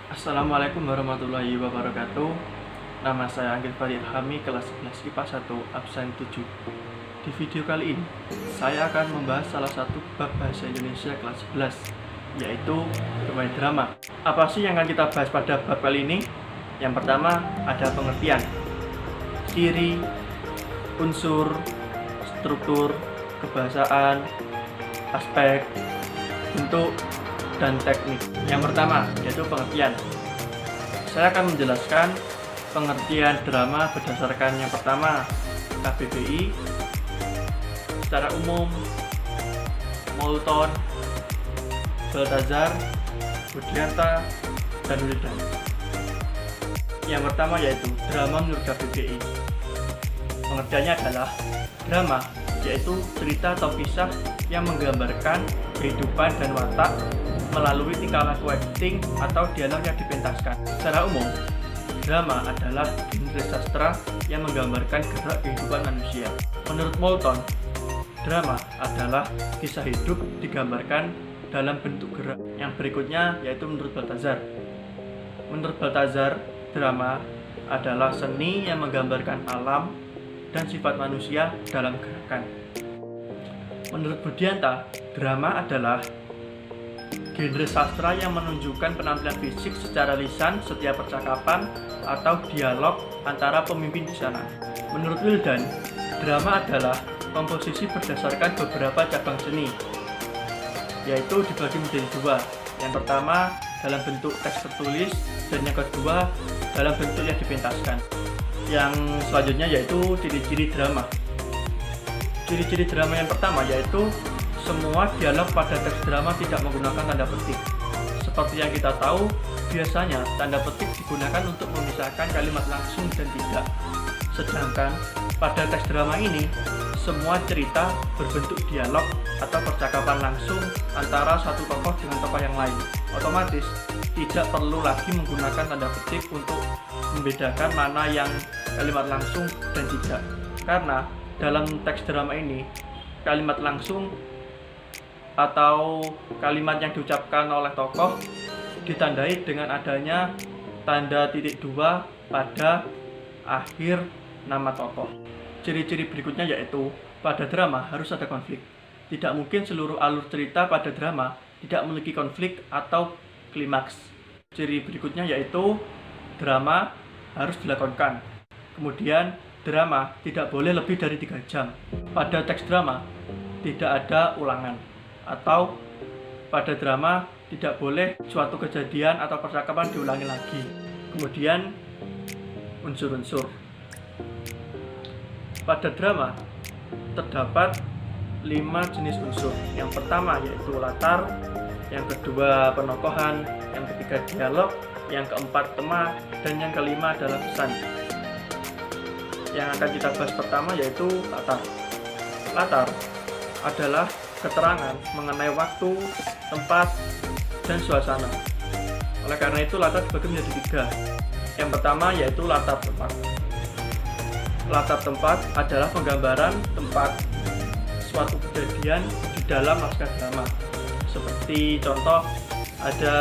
Assalamualaikum warahmatullahi wabarakatuh. Nama saya Anggil Farid Hami, kelas 11 IPA 1, absen 7. Di video kali ini, saya akan membahas salah satu bab bahasa Indonesia kelas 11, yaitu bermain drama. Apa sih yang akan kita bahas pada bab kali ini? Yang pertama, ada pengertian, ciri, unsur, struktur, kebahasaan, aspek, bentuk, dan teknik. Yang pertama yaitu pengertian. Saya akan menjelaskan pengertian drama berdasarkan yang pertama KBBI secara umum, Moulton, Balthazar, Budianta, dan Wildan. Yang pertama yaitu drama menurut KBBI. Pengertiannya adalah drama yaitu cerita atau kisah yang menggambarkan kehidupan dan watak melalui tingkah laku acting atau dialog yang dipentaskan. Secara umum, drama adalah genre sastra yang menggambarkan gerak kehidupan manusia. Menurut Moulton, drama adalah kisah hidup digambarkan dalam bentuk gerak. Yang berikutnya yaitu menurut Balthazar. Menurut Balthazar, drama adalah seni yang menggambarkan alam dan sifat manusia dalam gerakan. Menurut Budianta, drama adalah genre sastra yang menunjukkan penampilan fisik secara lisan setiap percakapan atau dialog antara pemimpin di sana. Menurut Wildan, drama adalah komposisi berdasarkan beberapa cabang seni, yaitu dibagi menjadi dua. Yang pertama dalam bentuk teks tertulis dan yang kedua dalam bentuk yang dipentaskan. Yang selanjutnya yaitu ciri-ciri drama. Ciri-ciri drama yang pertama yaitu semua dialog pada teks drama tidak menggunakan tanda petik. Seperti yang kita tahu, biasanya tanda petik digunakan untuk memisahkan kalimat langsung dan tidak. Sedangkan pada teks drama ini, semua cerita berbentuk dialog atau percakapan langsung antara satu tokoh dengan tokoh yang lain. Otomatis, tidak perlu lagi menggunakan tanda petik untuk membedakan mana yang kalimat langsung dan tidak. Karena dalam teks drama ini, kalimat langsung atau kalimat yang diucapkan oleh tokoh ditandai dengan adanya tanda titik dua pada akhir nama tokoh. Ciri-ciri berikutnya yaitu pada drama harus ada konflik. Tidak mungkin seluruh alur cerita pada drama tidak memiliki konflik atau klimaks. Ciri berikutnya yaitu drama harus dilakonkan. Kemudian drama tidak boleh lebih dari 3 jam. Pada teks drama tidak ada ulangan, atau pada drama tidak boleh suatu kejadian atau percakapan diulangi lagi. Kemudian unsur-unsur. Pada drama terdapat 5 jenis unsur. Yang pertama yaitu latar, yang kedua penokohan, yang ketiga dialog, yang keempat tema, dan yang kelima adalah pesan. Yang akan kita bahas pertama yaitu latar. Latar adalah keterangan mengenai waktu, tempat, dan suasana. Oleh karena itu latar dibagi menjadi 3. Yang pertama yaitu latar tempat. Latar tempat adalah penggambaran tempat suatu kejadian di dalam naskah drama. Seperti contoh, ada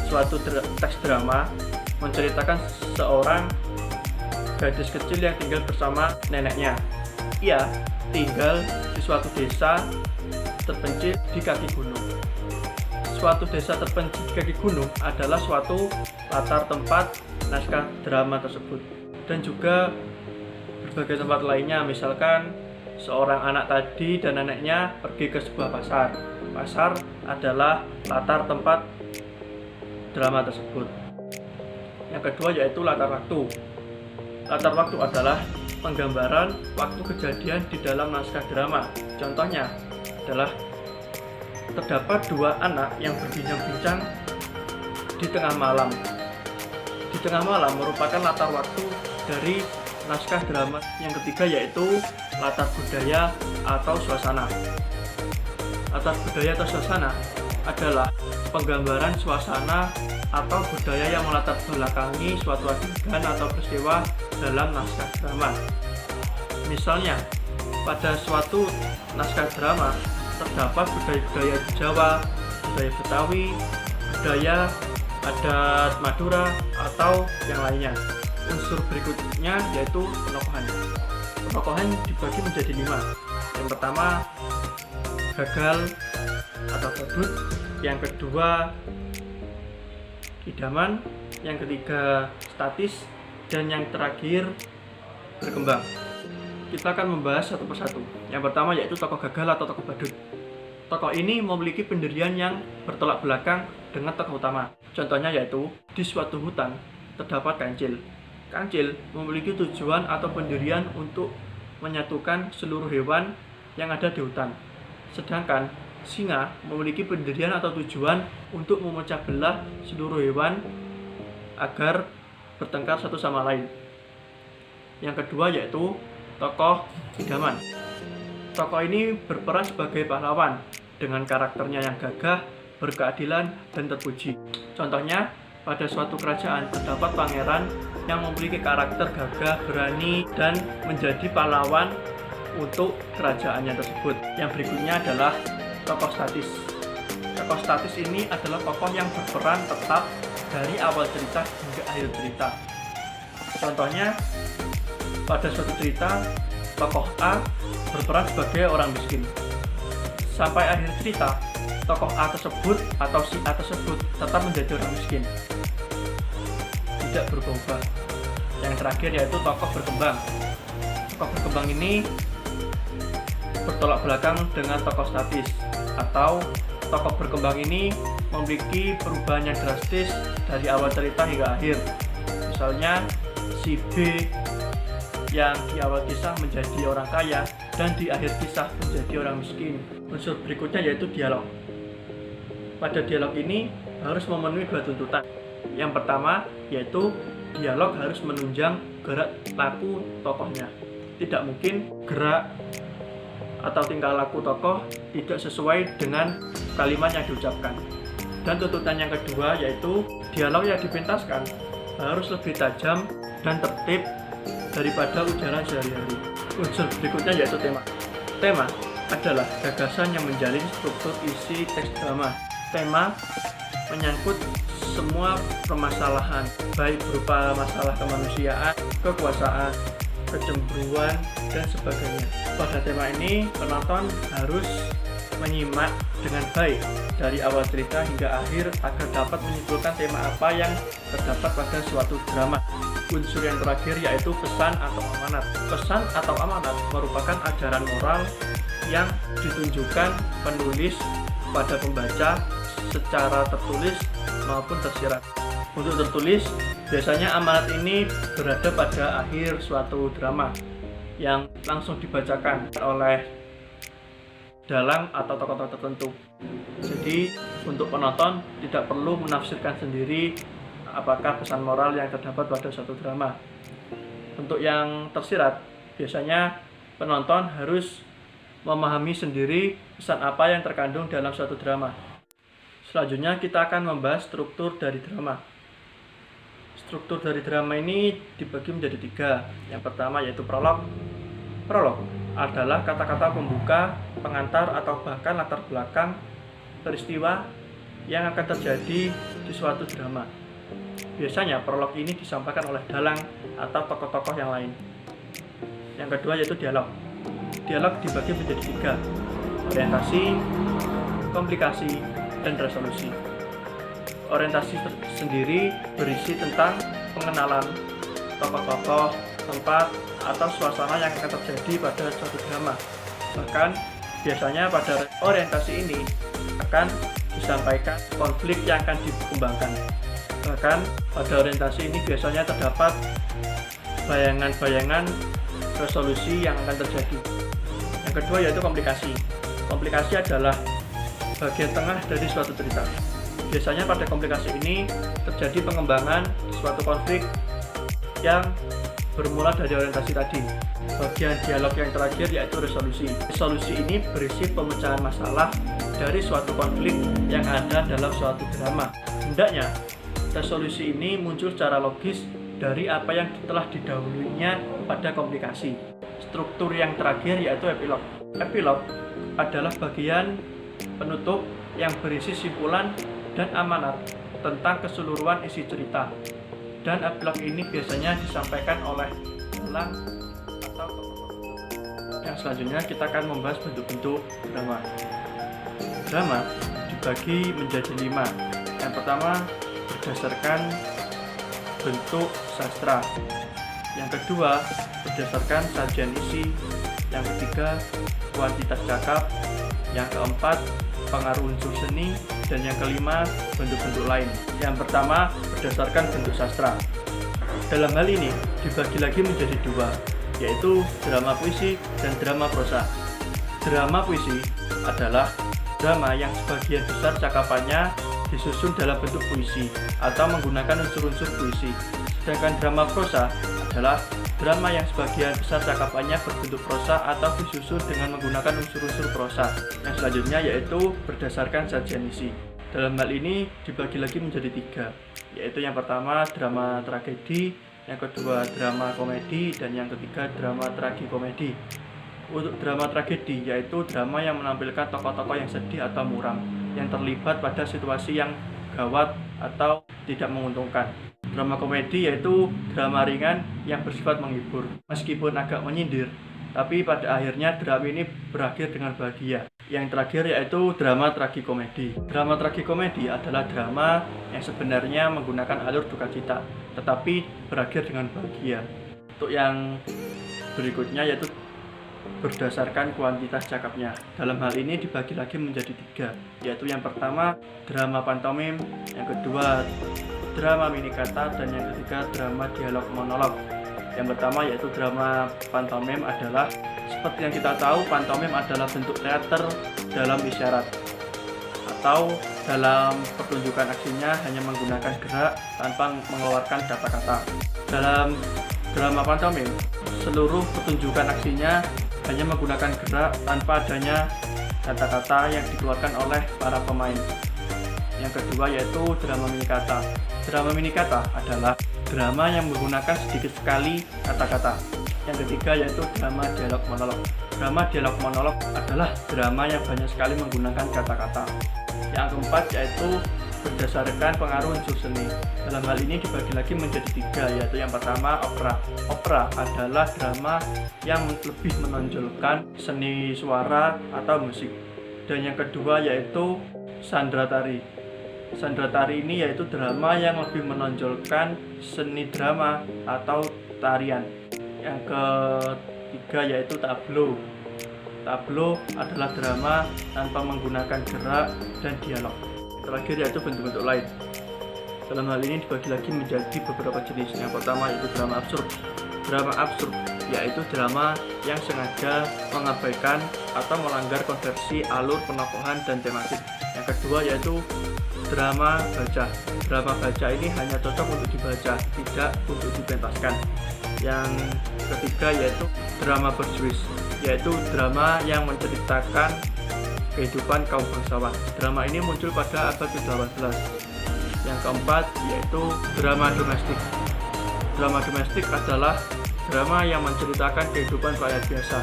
suatu teks drama menceritakan seorang gadis kecil yang tinggal bersama neneknya. Ia tinggal di suatu desa terpencil di kaki gunung. Suatu desa terpencil di kaki gunung adalah suatu latar tempat naskah drama tersebut. Dan juga berbagai tempat lainnya, misalkan seorang anak tadi dan neneknya pergi ke sebuah pasar. Pasar adalah latar tempat drama tersebut. Yang kedua yaitu latar waktu. Latar waktu adalah penggambaran waktu kejadian di dalam naskah drama. Contohnya adalah terdapat 2 anak yang berbincang-bincang di tengah malam. Di tengah malam merupakan latar waktu dari naskah drama. Yang ketiga yaitu latar budaya atau suasana. Latar budaya atau suasana adalah penggambaran suasana atau budaya yang melatar belakangi suatu adegan atau peristiwa dalam naskah drama. Misalnya, pada suatu naskah drama terdapat budaya-budaya Jawa, budaya Betawi, budaya adat Madura, atau yang lainnya. Unsur berikutnya yaitu penokohan. Penokohan dibagi menjadi 5. Yang pertama gagal atau badut, yang kedua idaman, yang ketiga statis, dan yang terakhir berkembang. Kita akan membahas satu persatu. Yang pertama yaitu tokoh gagal atau tokoh badut. Tokoh ini memiliki pendirian yang bertolak belakang dengan tokoh utama. Contohnya yaitu di suatu hutan terdapat kancil. Kancil memiliki tujuan atau pendirian untuk menyatukan seluruh hewan yang ada di hutan. Sedangkan singa memiliki pendirian atau tujuan untuk memecah belah seluruh hewan agar bertengkar satu sama lain. Yang kedua yaitu tokoh idaman. Tokoh ini berperan sebagai pahlawan dengan karakternya yang gagah, berkeadilan, dan terpuji. Contohnya, pada suatu kerajaan terdapat pangeran yang memiliki karakter gagah, berani, dan menjadi pahlawan untuk kerajaannya tersebut. Yang berikutnya adalah tokoh statis. Tokoh statis ini adalah tokoh yang berperan tetap dari awal cerita hingga akhir cerita. Contohnya, pada suatu cerita, tokoh A berperan sebagai orang miskin. Sampai akhir cerita, tokoh A tersebut atau si A tersebut tetap menjadi orang miskin, tidak berubah-ubah. Yang terakhir yaitu tokoh berkembang. Tokoh berkembang ini bertolak belakang dengan tokoh statis, atau tokoh berkembang ini memiliki perubahan yang drastis dari awal cerita hingga akhir. Misalnya si B yang di awal kisah menjadi orang kaya dan di akhir kisah menjadi orang miskin. Unsur berikutnya yaitu dialog. Pada dialog ini harus memenuhi 2 tuntutan. Yang pertama yaitu dialog harus menunjang gerak laku tokohnya. Tidak mungkin gerak atau tingkah laku tokoh tidak sesuai dengan kalimat yang diucapkan. Dan tuntutan yang kedua yaitu dialog yang dipintaskan harus lebih tajam dan tertib daripada ujaran sehari-hari. Unsur berikutnya yaitu tema. Tema adalah gagasan yang menjalin struktur isi teks drama. Tema menyangkut semua permasalahan, baik berupa masalah kemanusiaan, kekuasaan, kecemburuan, dan sebagainya. Pada tema ini, penonton harus menyimak dengan baik dari awal cerita hingga akhir agar dapat menyimpulkan tema apa yang terdapat pada suatu drama. Unsur yang terakhir yaitu pesan atau amanat. Pesan atau amanat merupakan ajaran moral yang ditunjukkan penulis pada pembaca secara tertulis maupun tersirat. Untuk tertulis, biasanya amanat ini berada pada akhir suatu drama yang langsung dibacakan oleh dalang atau tokoh-tokoh tertentu. Jadi, untuk penonton tidak perlu menafsirkan sendiri apakah pesan moral yang terdapat pada suatu drama. Untuk yang tersirat, biasanya penonton harus memahami sendiri pesan apa yang terkandung dalam suatu drama. Selanjutnya kita akan membahas struktur dari drama. Struktur dari drama ini dibagi menjadi 3. Yang pertama yaitu prolog. Prolog adalah kata-kata pembuka, pengantar, atau bahkan latar belakang peristiwa yang akan terjadi di suatu drama. Biasanya prolog ini disampaikan oleh dalang atau tokoh-tokoh yang lain. Yang kedua yaitu dialog. Dialog dibagi menjadi 3. Orientasi, komplikasi, dan resolusi. Orientasi sendiri berisi tentang pengenalan tokoh-tokoh, tempat, atau suasana yang akan terjadi pada suatu drama. Bahkan biasanya pada orientasi ini akan disampaikan konflik yang akan dikembangkan. Bahkan pada orientasi ini biasanya terdapat bayangan-bayangan resolusi yang akan terjadi. Yang kedua yaitu komplikasi. Komplikasi adalah bagian tengah dari suatu cerita. Biasanya pada komplikasi ini terjadi pengembangan suatu konflik yang bermula dari orientasi tadi. Bagian dialog yang terakhir yaitu resolusi. Resolusi ini berisi pemecahan masalah dari suatu konflik yang ada dalam suatu drama. Hendaknya resolusi ini muncul secara logis dari apa yang telah didahulunya pada komplikasi. Struktur yang terakhir yaitu epilog. Epilog adalah bagian penutup yang berisi simpulan dan amanat tentang keseluruhan isi cerita. Dan epilog ini biasanya disampaikan oleh dalang atau tokoh-tokoh. Yang selanjutnya kita akan membahas bentuk-bentuk drama. Drama dibagi menjadi 5. Yang pertama berdasarkan bentuk sastra. Yang kedua berdasarkan sajian isi. Yang ketiga kuantitas cakap. Yang keempat pengaruh unsur seni. Dan yang kelima bentuk-bentuk lain. Yang pertama berdasarkan bentuk sastra. Dalam hal ini dibagi lagi menjadi 2, yaitu drama puisi dan drama prosa. Drama puisi adalah drama yang sebagian besar cakapannya disusun dalam bentuk puisi atau menggunakan unsur-unsur puisi. Sedangkan drama prosa adalah drama yang sebagian besar cakapannya berbentuk prosa atau disusun dengan menggunakan unsur-unsur prosa. Yang selanjutnya yaitu berdasarkan sajian isi. Dalam hal ini dibagi lagi menjadi 3, yaitu yang pertama drama tragedi, yang kedua drama komedi, dan yang ketiga drama tragikomedi. Untuk drama tragedi yaitu drama yang menampilkan tokoh-tokoh yang sedih atau muram, yang terlibat pada situasi yang gawat atau tidak menguntungkan. Drama komedi yaitu drama ringan yang bersifat menghibur, meskipun agak menyindir, tapi pada akhirnya drama ini berakhir dengan bahagia. Yang terakhir yaitu drama tragikomedi. Drama tragikomedi adalah drama yang sebenarnya menggunakan alur duka cita, tetapi berakhir dengan bahagia. Untuk yang berikutnya yaitu berdasarkan kuantitas cakapnya. Dalam hal ini dibagi lagi menjadi 3, yaitu yang pertama drama pantomim, yang kedua drama mini kata, dan yang ketiga drama dialog monolog. Yang pertama yaitu drama pantomim adalah, seperti yang kita tahu, pantomim adalah bentuk teater dalam isyarat atau dalam pertunjukan aksinya hanya menggunakan gerak tanpa mengeluarkan kata-kata. Dalam drama pantomim, seluruh pertunjukan aksinya hanya menggunakan gerak tanpa adanya kata-kata yang dikeluarkan oleh para pemain. Yang kedua yaitu drama mini kata. Drama mini kata adalah drama yang menggunakan sedikit sekali kata-kata. Yang ketiga yaitu drama dialog monolog. Drama dialog monolog adalah drama yang banyak sekali menggunakan kata-kata. Yang keempat yaitu berdasarkan pengaruh unsur seni. Dalam hal ini dibagi lagi menjadi 3, yaitu yang pertama opera. Opera adalah drama yang lebih menonjolkan seni suara atau musik. Dan yang kedua yaitu sandra tari. Sandra tari ini yaitu drama yang lebih menonjolkan seni drama atau tarian. Yang ketiga yaitu tablo. Tablo adalah drama tanpa menggunakan gerak dan dialog. Terakhir yaitu bentuk-bentuk lain. Dalam hal ini dibagi lagi menjadi beberapa jenis. Yang pertama yaitu drama absurd. Drama absurd yaitu drama yang sengaja mengabaikan atau melanggar konvensi alur penokohan dan tematik. Yang kedua yaitu drama baca. Drama baca ini hanya cocok untuk dibaca, tidak untuk dipentaskan. Yang ketiga yaitu drama berjuis, yaitu drama yang menceritakan kehidupan kaum bangsawan. Drama ini muncul pada abad ke-18. Yang keempat yaitu drama domestik. Drama domestik adalah drama yang menceritakan kehidupan rakyat biasa.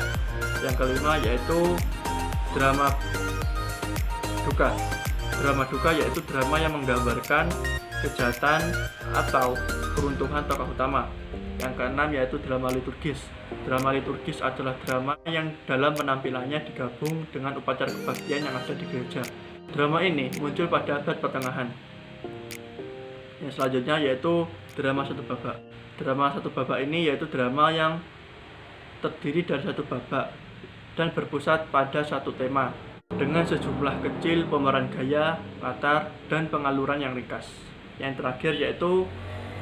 Yang kelima yaitu drama duka. Drama duka yaitu drama yang menggambarkan kejahatan atau peruntuhan tokoh utama. Yang keenam yaitu drama liturgis. Drama liturgis adalah drama yang dalam penampilannya digabung dengan upacara kebaktian yang ada di gereja. Drama ini muncul pada abad pertengahan. Yang selanjutnya yaitu drama satu babak. Drama satu babak ini yaitu drama yang terdiri dari satu babak dan berpusat pada satu tema dengan sejumlah kecil pemeran gaya, latar, dan pengaluran yang ringkas. Yang terakhir yaitu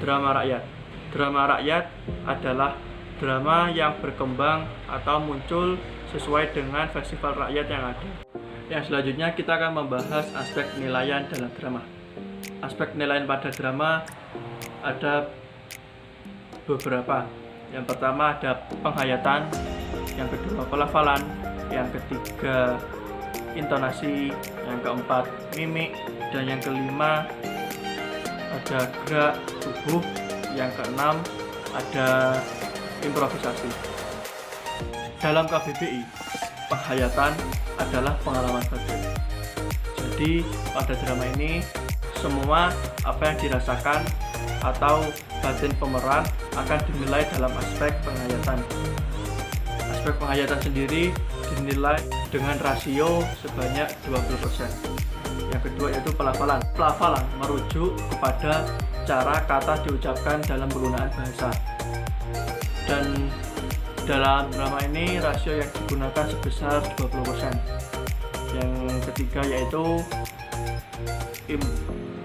drama rakyat. Drama rakyat adalah drama yang berkembang atau muncul sesuai dengan festival rakyat yang ada. Yang selanjutnya kita akan membahas aspek penilaian dalam drama. Aspek penilaian pada drama ada beberapa. Yang pertama ada penghayatan, yang kedua pelafalan, yang ketiga intonasi, yang keempat mimik, dan yang kelima ada gerak tubuh, yang keenam ada improvisasi. Dalam KBBI, penghayatan adalah pengalaman batin. Jadi pada drama ini semua apa yang dirasakan atau batin pemeran akan dinilai dalam aspek penghayatan. Aspek penghayatan sendiri dinilai dengan rasio sebanyak 20%. Yang kedua yaitu pelafalan. Pelafalan merujuk kepada cara kata diucapkan dalam penggunaan bahasa. Dan dalam drama ini rasio yang digunakan sebesar 20%. Yang ketiga yaitu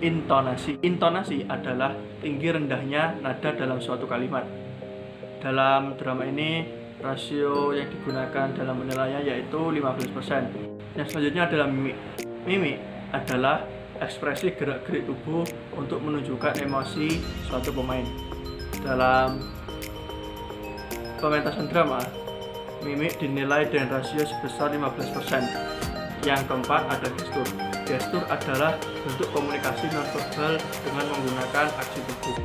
intonasi. Intonasi adalah tinggi rendahnya nada dalam suatu kalimat. Dalam drama ini rasio yang digunakan dalam penilaian yaitu 15%. Yang selanjutnya adalah mimik. Mimik adalah ekspresi gerak-gerik tubuh untuk menunjukkan emosi suatu pemain. Dalam pementasan drama, mimik dinilai dengan rasio sebesar 15%. Yang keempat ada gestur. Gestur adalah bentuk komunikasi nonverbal dengan menggunakan aksi tubuh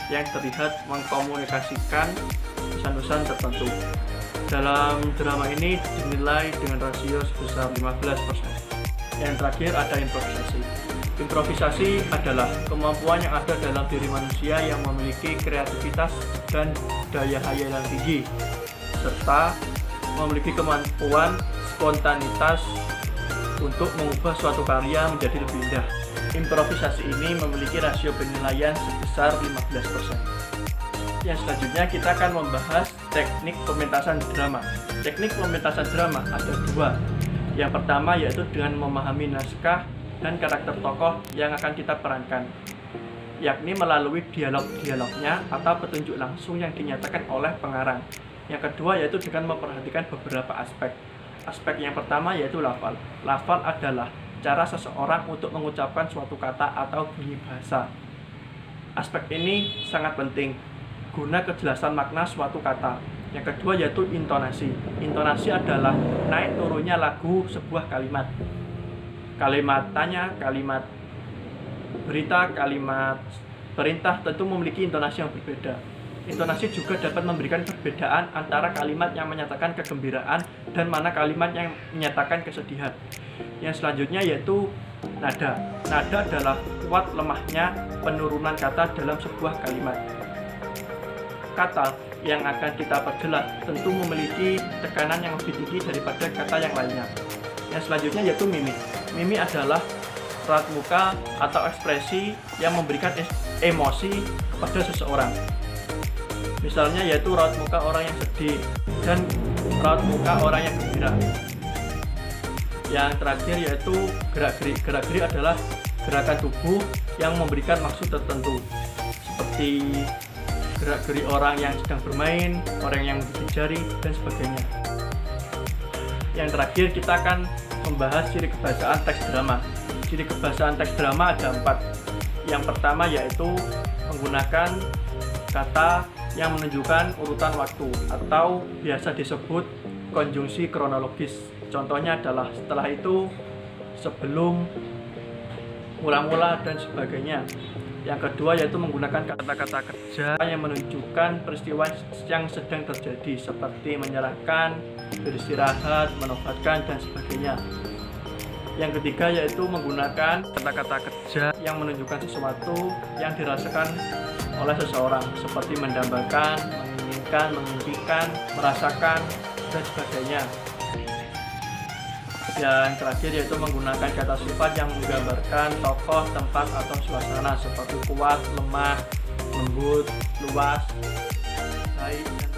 yang terlihat mengkomunikasikan pesan-pesan tertentu. Dalam drama ini dinilai dengan rasio sebesar 15%. Yang terakhir ada improvisasi. Improvisasi adalah kemampuan yang ada dalam diri manusia yang memiliki kreativitas dan daya hayalan tinggi, serta memiliki kemampuan spontanitas untuk mengubah suatu karya menjadi lebih indah. Improvisasi ini memiliki rasio penilaian sebesar 15%. Yang selanjutnya kita akan membahas teknik pementasan drama. Teknik pementasan drama ada dua. Yang pertama yaitu dengan memahami naskah dan karakter tokoh yang akan kita perankan, yakni melalui dialog-dialognya atau petunjuk langsung yang dinyatakan oleh pengarang. Yang kedua yaitu dengan memperhatikan beberapa aspek. Aspek yang pertama yaitu lafal. Lafal adalah cara seseorang untuk mengucapkan suatu kata atau bunyi bahasa. Aspek ini sangat penting guna kejelasan makna suatu kata. Yang kedua yaitu intonasi. Intonasi adalah naik turunnya lagu sebuah kalimat. Kalimat tanya, kalimat berita, kalimat perintah tentu memiliki intonasi yang berbeda. Intonasi juga dapat memberikan perbedaan antara kalimat yang menyatakan kegembiraan dan mana kalimat yang menyatakan kesedihan. Yang selanjutnya yaitu nada. Nada adalah kuat lemahnya penurunan kata dalam sebuah kalimat. Kata yang akan kita perjelas tentu memiliki tekanan yang lebih tinggi daripada kata yang lainnya. Yang selanjutnya yaitu mimik. Mimik adalah raut muka atau ekspresi yang memberikan emosi kepada seseorang. Misalnya yaitu raut muka orang yang sedih dan raut muka orang yang gembira. Yang terakhir yaitu gerak-gerik. Gerak-gerik adalah gerakan tubuh yang memberikan maksud tertentu, seperti gerak-gerik orang yang sedang bermain, orang yang menggigit jari, dan sebagainya. Yang terakhir kita akan membahas ciri kebahasaan teks drama. Ciri kebahasaan teks drama ada 4. Yang pertama yaitu menggunakan kata yang menunjukkan urutan waktu atau biasa disebut konjungsi kronologis. Contohnya adalah setelah itu, sebelum, mula-mula, dan sebagainya. Yang kedua yaitu menggunakan kata-kata kerja yang menunjukkan peristiwa yang sedang terjadi, seperti menyerahkan, beristirahat, menobatkan, dan sebagainya. Yang ketiga yaitu menggunakan kata-kata kerja yang menunjukkan sesuatu yang dirasakan oleh seseorang, seperti mendambakan, menginginkan, memimpikan, merasakan, dan sebagainya. Yang terakhir yaitu menggunakan kata sifat yang menggambarkan tokoh, tempat, atau suasana, seperti kuat, lemah, lembut, luas, baik, dan